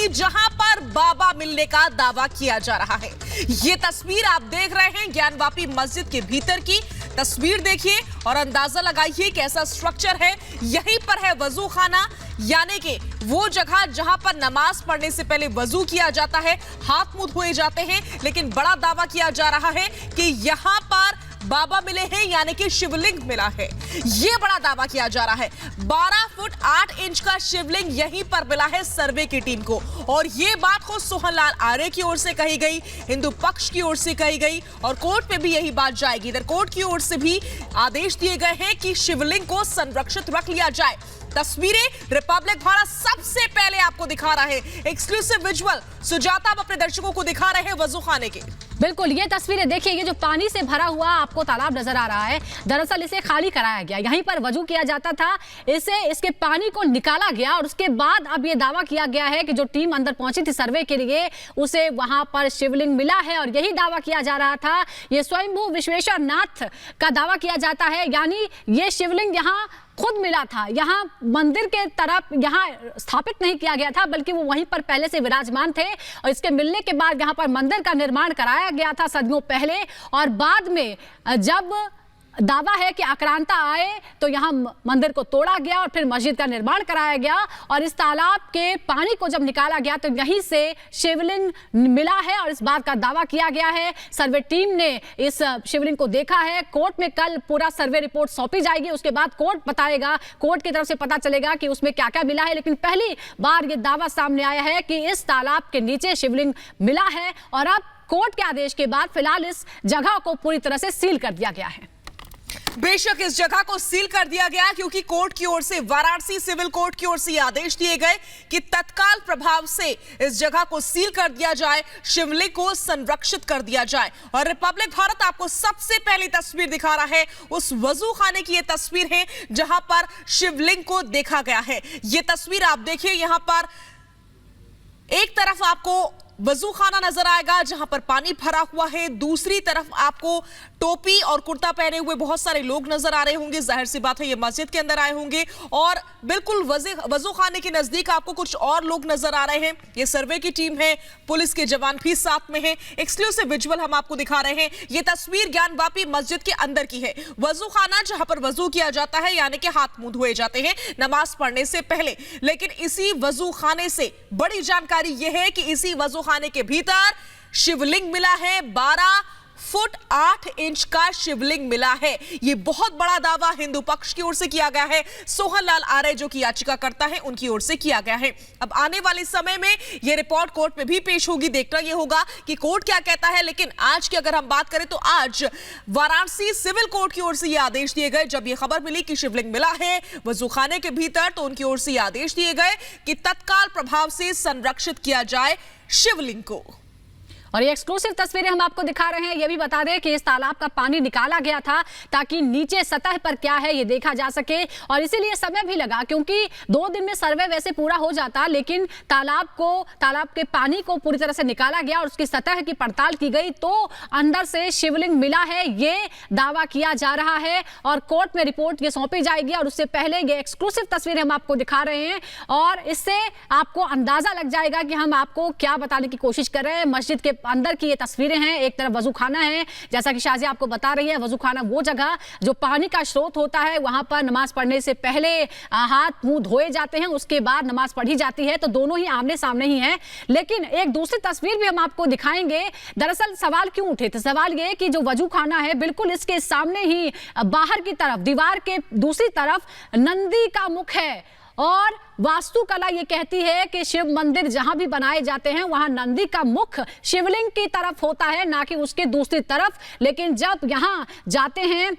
कि जहां पर बाबा मिलने का दावा किया जा रहा है। ये तस्वीर आप देख रहे हैं ज्ञानवापी मस्जिद के भीतर की तस्वीर देखिए और अंदाजा लगाइए कैसा स्ट्रक्चर है। यहीं पर है वजू खाना, यानी कि वो जगह जहां पर नमाज पढ़ने से पहले वजू किया जाता है, हाथ मुंह धोए जाते हैं। लेकिन बड़ा दावा किया जा रहा है कि यहां पर बाबा मिले हैं, यानी कि शिवलिंग मिला है। यह बड़ा दावा किया जा रहा है। 12 फुट 8 इंच का शिवलिंग यहीं पर मिला है सर्वे की टीम को। और यह बात खुद सोहनलाल आर्य की ओर से कही गई, हिंदू पक्ष की ओर से कही गई और कोर्ट में भी यही बात जाएगी। इधर कोर्ट की ओर से भी आदेश दिए गए हैं कि शिवलिंग को संरक्षित रख लिया जाए। तस्वीरें रिपब्लिक भारत सबसे पहले आपको दिखा रहा है, एक्सक्लूसिव विजुअल। सुजाता आप अपने दर्शकों को दिखा रहे हैं वजू खाने के। बिल्कुल, ये तस्वीरें देखिए, ये जो पानी से भरा हुआ आपको तालाब नजर आ रहा है, दरअसल इसे खाली कराया गया। यहीं पर वजू किया जाता था, इसके पानी को निकाला गया और उसके बाद अब ये दावा किया गया है कि जो टीम अंदर पहुंची थी सर्वे के लिए, उसे वहां पर शिवलिंग मिला है। और यही दावा किया जा रहा था, ये स्वयंभू विश्वेश्वर नाथ का दावा किया जाता है, यानी ये शिवलिंग यहाँ खुद मिला था। यहाँ मंदिर के तरफ यहाँ स्थापित नहीं किया गया था, बल्कि वो वहीं पर पहले से विराजमान थे और इसके मिलने के बाद यहाँ पर मंदिर का निर्माण कराया गया था सदियों पहले। और बाद में जब दावा है कि आक्रांता आए तो यहाँ मंदिर को तोड़ा गया और फिर मस्जिद का निर्माण कराया गया। और इस तालाब के पानी को जब निकाला गया तो यहीं से शिवलिंग मिला है और इस बात का दावा किया गया है। सर्वे टीम ने इस शिवलिंग को देखा है। कोर्ट में कल पूरा सर्वे रिपोर्ट सौंपी जाएगी, उसके बाद कोर्ट बताएगा, कोर्ट की तरफ से पता चलेगा कि उसमें क्या क्या मिला है। लेकिन पहली बार ये दावा सामने आया है कि इस तालाब के नीचे शिवलिंग मिला है। और अब कोर्ट के आदेश के बाद फिलहाल इस जगह को पूरी तरह से सील कर दिया गया है। बेशक इस जगह को सील कर दिया गया क्योंकि कोर्ट की ओर से, वाराणसी सिविल कोर्ट की ओर से यह आदेश दिए गए कि तत्काल प्रभाव से इस जगह को सील कर दिया जाए, शिवलिंग को संरक्षित कर दिया जाए। और रिपब्लिक भारत आपको सबसे पहली तस्वीर दिखा रहा है, उस वजू खाने की यह तस्वीर है जहां पर शिवलिंग को देखा गया है। यह तस्वीर आप देखिए, यहां पर एक तरफ आपको वजू खाना नजर आएगा जहां पर पानी भरा हुआ है, दूसरी तरफ आपको टोपी और कुर्ता पहने हुए बहुत सारे लोग नजर आ रहे होंगे। जाहिर सी बात है ये मस्जिद के अंदर आए होंगे। और बिल्कुल वजू खाने के नजदीक आपको कुछ और लोग नजर आ रहे हैं। ये सर्वे की टीम है, पुलिस के जवान भी साथ में हैं। एक्सक्लूसिव विजुअल हम आपको दिखा रहे हैं। ये तस्वीर ज्ञानवापी मस्जिद के अंदर की है। वजू खाना जहां पर वजू किया जाता है, यानी कि हाथ मुंह धोए जाते हैं नमाज पढ़ने से पहले। लेकिन इसी वजू खाने से बड़ी जानकारी यह है कि इसी वजू खाने के भीतर शिवलिंग मिला है। 12 फुट 8 इंच का शिवलिंग मिला है। यह बहुत बड़ा दावा हिंदू पक्ष की ओर से किया गया है। सोहनलाल आर्य जो कि याचिका करता है, उनकी ओर से किया गया है। अब आने वाले समय में यह रिपोर्ट कोर्ट में भी पेश होगी, देखना यह होगा कि कोर्ट क्या कहता है। लेकिन आज की अगर हम बात करें तो आज वाराणसी सिविल कोर्ट की ओर से यह आदेश दिए गए। जब यह खबर मिली कि शिवलिंग मिला है वजू खाने के भीतर, तो उनकी ओर से यह आदेश दिए गए कि तत्काल प्रभाव से संरक्षित किया जाए शिवलिंग को। और ये एक्सक्लूसिव तस्वीरें हम आपको दिखा रहे हैं। ये भी बता दें कि इस तालाब का पानी निकाला गया था ताकि नीचे सतह पर क्या है ये देखा जा सके। और इसीलिए समय भी लगा, क्योंकि 2 दिन में सर्वे वैसे पूरा हो जाता, लेकिन तालाब के पानी को पूरी तरह से निकाला गया और उसकी सतह की पड़ताल की गई तो अंदर से शिवलिंग मिला है, ये दावा किया जा रहा है। और कोर्ट में रिपोर्ट ये सौंपी जाएगी। और उससे पहले ये एक्सक्लूसिव तस्वीरें हम आपको दिखा रहे हैं और इससे आपको अंदाजा लग जाएगा कि हम आपको क्या बताने की कोशिश कर रहे हैं। मस्जिद के अंदर की ये तस्वीरें हैं। एक तरफ वजू खाना है, जैसा कि शाजी आपको बता रही है। वजू खाना वो जगह जो पानी का स्रोत होता है, वहां पर नमाज पढ़ने से पहले हाथ मुंह धोए जाते हैं, उसके बाद नमाज पढ़ी जाती है। तो दोनों ही आमने सामने ही हैं। लेकिन एक दूसरी तस्वीर भी हम आपको दिखाएंगे। दरअसल सवाल क्यों उठे थे? सवाल ये कि जो वजू खाना है बिल्कुल इसके सामने ही बाहर की तरफ, दीवार के दूसरी तरफ नंदी का मुख है। और वास्तुकला ये कहती है कि शिव मंदिर जहां भी बनाए जाते हैं वहां नंदी का मुख शिवलिंग की तरफ होता है, ना कि उसके दूसरी तरफ। लेकिन जब यहां जाते हैं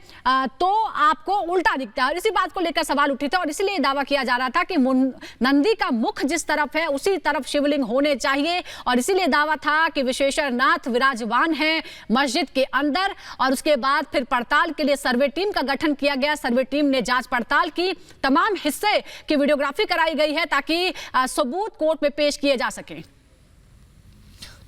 तो आपको उल्टा दिखता है। और इसी बात को लेकर सवाल उठे थे और इसलिए दावा किया जा रहा था कि नंदी का मुख जिस तरफ है उसी तरफ शिवलिंग होने चाहिए। और इसीलिए दावा था कि विश्वेश्वर नाथ विराजमान है मस्जिद के अंदर। और उसके बाद फिर पड़ताल के लिए सर्वे टीम का गठन किया गया। सर्वे टीम ने जांच पड़ताल की, तमाम हिस्से की वीडियोग्राफी कराई गई है ताकि सबूत कोर्ट में पेश किए जा सकें।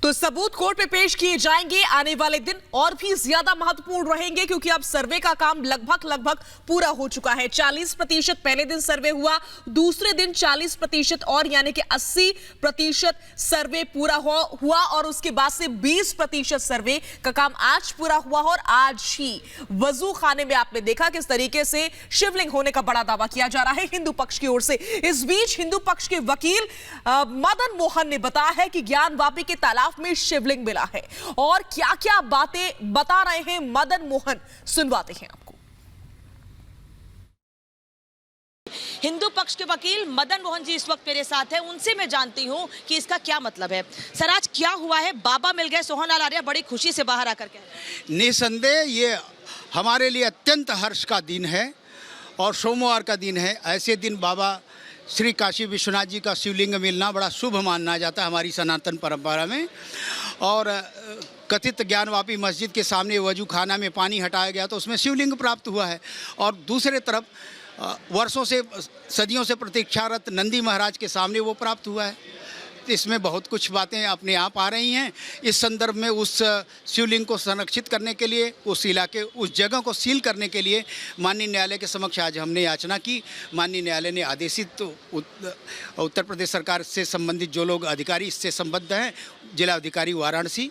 तो सबूत कोर्ट में पेश किए जाएंगे। आने वाले दिन और भी ज्यादा महत्वपूर्ण रहेंगे क्योंकि अब सर्वे का काम लगभग पूरा हो चुका है। 40% पहले दिन सर्वे हुआ, दूसरे दिन 40% और यानी कि 80% सर्वे पूरा हुआ और उसके बाद से 20% सर्वे का काम आज पूरा हुआ। और आज ही वजू खाने में आपने देखा किस तरीके से शिवलिंग होने का बड़ा दावा किया जा रहा है हिंदू पक्ष की ओर से। इस बीच हिंदू पक्ष के वकील मदन मोहन ने बताया है कि ज्ञानवापी के तालाब में शिवलिंग मिला है और क्या क्या बातें बता रहे हैं मदन मोहन, सुनवाते हैं आपको। हिंदू पक्ष के वकील मदन मोहन जी इस वक्त मेरे साथ हैं, उनसे मैं जानती हूं कि इसका क्या मतलब है। सर आज क्या हुआ है? बाबा मिल गए, सोहनलाल आर्य बड़ी खुशी से बाहर आकर के। निसंदेह ये हमारे लिए अत्यंत हर्ष का दिन है और सोमवार का दिन है। ऐसे दिन बाबा श्री काशी विश्वनाथ जी का शिवलिंग मिलना बड़ा शुभ माना जाता है हमारी सनातन परंपरा में। और कथित ज्ञानवापी मस्जिद के सामने वजू खाना में पानी हटाया गया तो उसमें शिवलिंग प्राप्त हुआ है। और दूसरे तरफ वर्षों से सदियों से प्रतीक्षारत नंदी महाराज के सामने वो प्राप्त हुआ है। इसमें बहुत कुछ बातें अपने आप आ रही हैं। इस संदर्भ में उस शिवलिंग को संरक्षित करने के लिए, उस इलाके, उस जगह को सील करने के लिए माननीय न्यायालय के समक्ष आज हमने याचना की। माननीय न्यायालय ने आदेशित उत्तर प्रदेश सरकार से संबंधित जो लोग अधिकारी इससे संबद्ध हैं, जिला अधिकारी वाराणसी,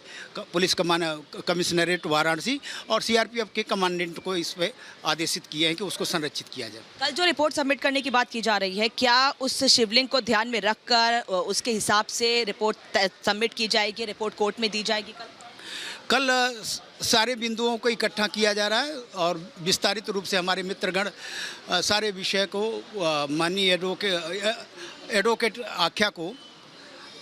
पुलिस कमिश्नरेट वाराणसी और सीआरपीएफ के कमांडेंट को इस पर आदेशित किए हैं कि उसको संरक्षित किया जाए। कल जो रिपोर्ट सबमिट करने की बात की जा रही है, क्या उस शिवलिंग को ध्यान में रखकर उसके हिसाब से रिपोर्ट सबमिट की जाएगी, रिपोर्ट कोर्ट में दी जाएगी? कल सारे बिंदुओं को इकट्ठा किया जा रहा है और विस्तारित रूप से हमारे मित्रगण सारे विषय को माननीय एडवोकेट आख्या को,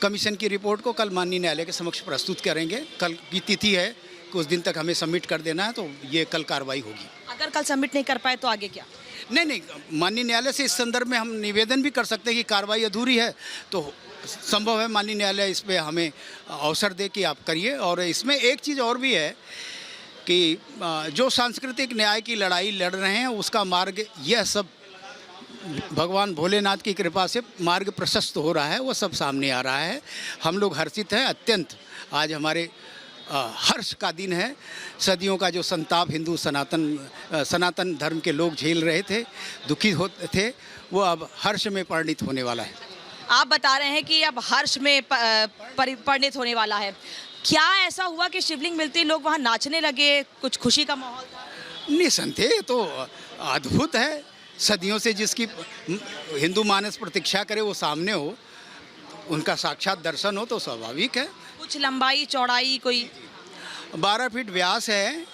कमीशन की रिपोर्ट को कल माननीय न्यायालय के समक्ष प्रस्तुत करेंगे। कल की तिथि है कि उस दिन तक हमें सबमिट कर देना है, तो ये कल कार्रवाई होगी। अगर कल सबमिट नहीं कर पाए तो आगे क्या? नहीं, माननीय न्यायालय से इस संदर्भ में हम निवेदन भी कर सकते हैं कि कार्रवाई अधूरी है, तो संभव है माननीय न्यायालय इस पर हमें अवसर दे कि आप करिए। और इसमें एक चीज़ और भी है कि जो सांस्कृतिक न्याय की लड़ाई लड़ रहे हैं उसका मार्ग, यह सब भगवान भोलेनाथ की कृपा से मार्ग प्रशस्त हो रहा है, वो सब सामने आ रहा है। हम लोग हर्षित हैं अत्यंत। आज हमारे हर्ष का दिन है। सदियों का जो संताप हिंदू सनातन धर्म के लोग झेल रहे थे, दुखी होते थे, वो अब हर्ष में परिणित होने वाला है। आप बता रहे हैं कि अब हर्ष में परिणित होने वाला है। क्या ऐसा हुआ कि शिवलिंग मिलते ही लोग वहाँ नाचने लगे, कुछ खुशी का माहौल था? निसंदेह तो अद्भुत है। सदियों से जिसकी हिंदू मानस प्रतीक्षा करे वो सामने हो, उनका साक्षात दर्शन हो तो स्वाभाविक है। कुछ लंबाई चौड़ाई कोई 12 फीट व्यास है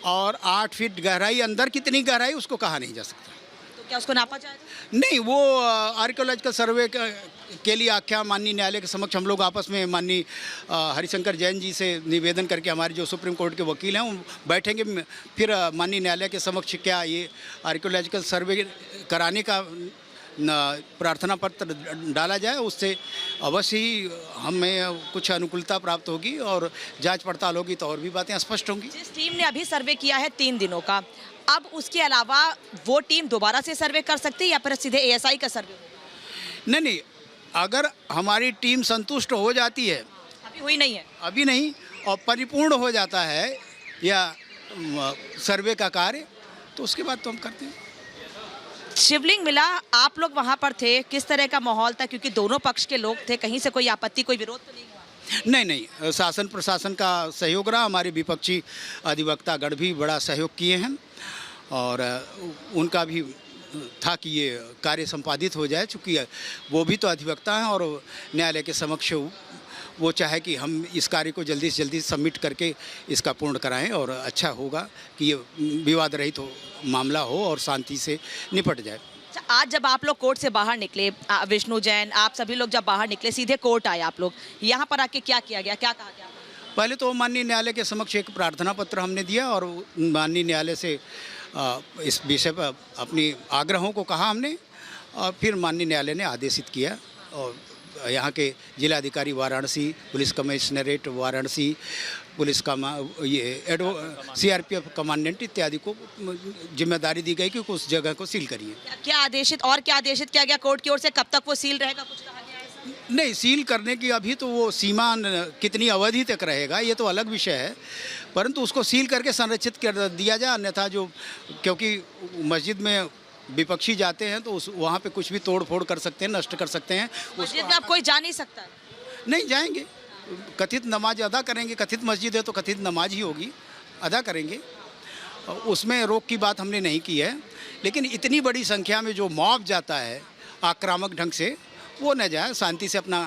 और 8 फीट गहराई। अंदर कितनी गहराई उसको कहा नहीं जा सकता। तो क्या उसको नापा जाएगा? नहीं, वो आर्कियोलॉजिकल सर्वे के लिए आख्या माननीय न्यायालय के समक्ष हम लोग आपस में माननीय हरिशंकर जैन जी से निवेदन करके, हमारे जो सुप्रीम कोर्ट के वकील हैं, वो बैठेंगे, फिर माननीय न्यायालय के समक्ष क्या ये आर्कियोलॉजिकल सर्वे कराने का प्रार्थना पत्र डाला जाए। उससे अवश्य ही हमें कुछ अनुकूलता प्राप्त होगी और जांच पड़ताल होगी तो और भी बातें स्पष्ट होंगी। जिस टीम ने अभी सर्वे किया है 3 दिनों का, अब उसके अलावा वो टीम दोबारा से सर्वे कर सकती है या फिर सीधे एएसआई का सर्वे? नहीं, अगर हमारी टीम संतुष्ट हो जाती है, अभी हुई नहीं है, अभी नहीं, और परिपूर्ण हो जाता है या सर्वे का कार्य, तो उसके बाद तो हम करते हैं। शिवलिंग मिला, आप लोग वहाँ पर थे, किस तरह का माहौल था? क्योंकि दोनों पक्ष के लोग थे, कहीं से कोई आपत्ति, कोई विरोध तो नहीं हुआ? नहीं, शासन प्रशासन का सहयोग रहा। हमारे विपक्षी अधिवक्तागण भी बड़ा सहयोग किए हैं और उनका भी था कि ये कार्य संपादित हो जाए, चूँकि वो भी तो अधिवक्ता हैं और न्यायालय के समक्ष वो चाहे कि हम इस कार्य को जल्दी से जल्दी सबमिट करके इसका पूर्ण कराएं और अच्छा होगा कि ये विवाद रहित हो, मामला हो और शांति से निपट जाए। आज जब आप लोग कोर्ट से बाहर निकले, विष्णु जैन, आप सभी लोग जब बाहर निकले, सीधे कोर्ट आए आप लोग, यहाँ पर आके क्या किया गया, क्या कहा गया? पहले तो माननीय न्यायालय के समक्ष एक प्रार्थना पत्र हमने दिया और माननीय न्यायालय से इस विषय पर अपनी आग्रहों को कहा हमने और फिर माननीय न्यायालय ने आदेशित किया। और यहाँ के जिलाधिकारी Varanasi, police commissionerate Varanasi, police का सीआरपीएफ कमांडेंट इत्यादि को जिम्मेदारी दी गई कि उस जगह को सील करिए। क्या आदेशित किया गया कोर्ट की ओर से? कब तक वो सील रहेगा, कुछ कहा गया है? नहीं, सील करने की अभी तो वो सीमा कितनी अवधि तक रहेगा ये तो अलग विषय है, परंतु उसको सील करके संरक्षित कर दिया जाए। अन्यथा जो, क्योंकि मस्जिद में विपक्षी जाते हैं तो उस वहाँ पे कुछ भी तोड़ फोड़ कर सकते हैं, नष्ट कर सकते हैं। मस्जिद में अब कोई जा नहीं सकता। नहीं जाएंगे, कथित नमाज अदा करेंगे। कथित मस्जिद है तो कथित नमाज ही होगी, अदा करेंगे, उसमें रोक की बात हमने नहीं की है। लेकिन इतनी बड़ी संख्या में जो मॉब जाता है आक्रामक ढंग से, वो न जाए, शांति से अपना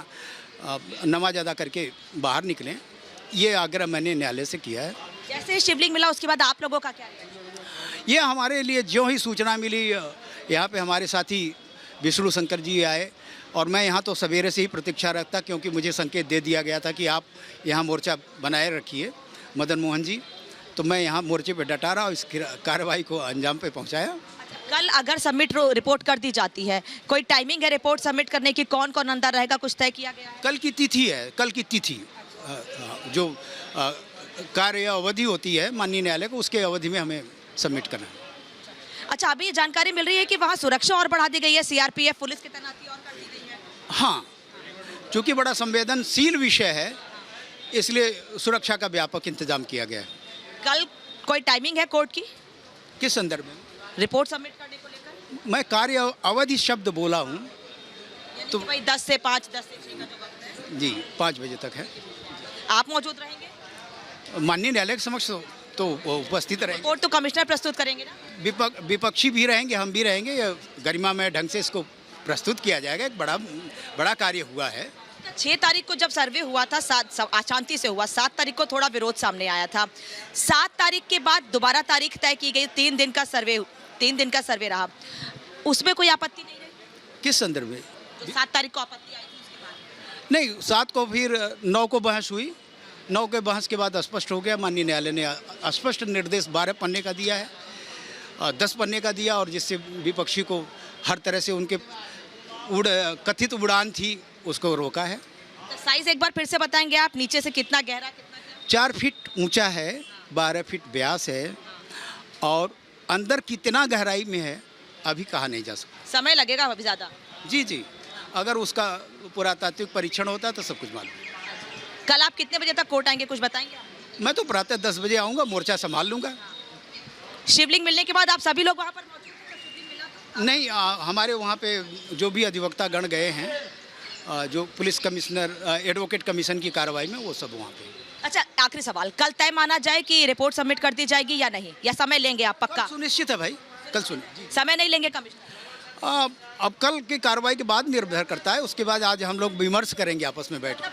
नमाज अदा करके बाहर निकलें, ये आग्रह मैंने न्यायालय से किया है। जैसे शिवलिंग मिला उसके बाद आप लोगों का क्या है? ये हमारे लिए जो ही सूचना मिली, यहाँ पे हमारे साथी विष्णु शंकर जी आए और मैं यहाँ तो सवेरे से ही प्रतीक्षा रखता, क्योंकि मुझे संकेत दे दिया गया था कि आप यहाँ मोर्चा बनाए रखिए मदन मोहन जी, तो मैं यहाँ मोर्चे पे डटा रहा और इस कार्रवाई को अंजाम पे पहुँचाया। कल अगर सबमिट रिपोर्ट कर दी जाती है, कोई टाइमिंग है रिपोर्ट सबमिट करने की? कौन कौन अंदर रहेगा, कुछ तय किया गया है? कल की तिथि है, कल की तिथि जो कार्य अवधि होती है माननीय न्यायालय को, उसके अवधि में हमें सबमिट करना है। अच्छा, अभी ये जानकारी मिल रही है कि वहाँ सुरक्षा और बढ़ा दी गई है, सीआरपीएफ पुलिस की तैनाती और कर दी गई है। हाँ, चूँकि बड़ा संवेदनशील विषय है, इसलिए सुरक्षा का व्यापक इंतजाम किया गया है। कल कोई टाइमिंग है कोर्ट की किस संदर्भ में? रिपोर्ट सबमिट करने को लेकर? मैं कार्य अवधि शब्द बोला हूँ तो भाई 10 से 5, 10 से 6 का जो वक्त है। जी, 5 बजे तक है। आप मौजूद रहेंगे? माननीय न्यायालय के समक्ष तो वो उपस्थित रहेंगे। रिपोर्ट तो कमिश्नर प्रस्तुत करेंगे ना? विपक्षी भी रहेंगे, हम भी रहेंगे, ये गरिमामय ढंग से इसको प्रस्तुत किया जाएगा। एक बड़ा कार्य हुआ है। 6 तारीख को जब सर्वे हुआ था, 7 अशांति से हुआ, 7 तारीख को थोड़ा विरोध सामने आया था। 7 तारीख के बाद दोबारा तारीख तय की गई, 3 दिन का सर्वे रहा, उसमें कोई आपत्ति नहीं रही? किस संदर्भ में? 7 तारीख को आपत्ति आई थी, उसके बाद नहीं, 7 को फिर 9 को बहस हुई। 9 के बहस के बाद स्पष्ट हो गया, माननीय न्यायालय ने स्पष्ट निर्देश 12 पन्ने का दिया है, 10 पन्ने का दिया, और जिससे विपक्षी को हर तरह से उनके कथित उड़ान थी उसको रोका है। साइज एक बार फिर से बताएंगे आप, नीचे से कितना गहरा, कितना 4 फीट ऊंचा है, 12 फीट व्यास है, और अंदर कितना गहराई में है अभी कहा नहीं जा सकता। समय लगेगा अभी ज़्यादा? जी, अगर उसका पुरातात्विक परीक्षण होता है तो सब कुछ मालूम। कल आप कितने बजे तक कोर्ट आएंगे, कुछ बताएंगे आप? मैं तो प्रातः 10 बजे आऊँगा, मोर्चा संभाल लूँगा। शिवलिंग मिलने के बाद आप सभी लोग वहाँ पर मौजूद थे? शिवलिंग मिला तो? नहीं, हमारे वहाँ पे जो भी अधिवक्ता गण गए हैं, जो पुलिस कमिश्नर एडवोकेट कमीशन की कार्रवाई में, वो सब वहाँ पे। अच्छा, आखिरी सवाल, कल तय माना जाए कि रिपोर्ट सबमिट कर दी जाएगी या नहीं, या समय लेंगे आप? पक्का सुनिश्चित है भाई, कल समय नहीं लेंगे कमिश्नर? अब कल की कार्रवाई के बाद निर्भर करता है, उसके बाद आज हम लोग विमर्श करेंगे आपस में बैठ कर।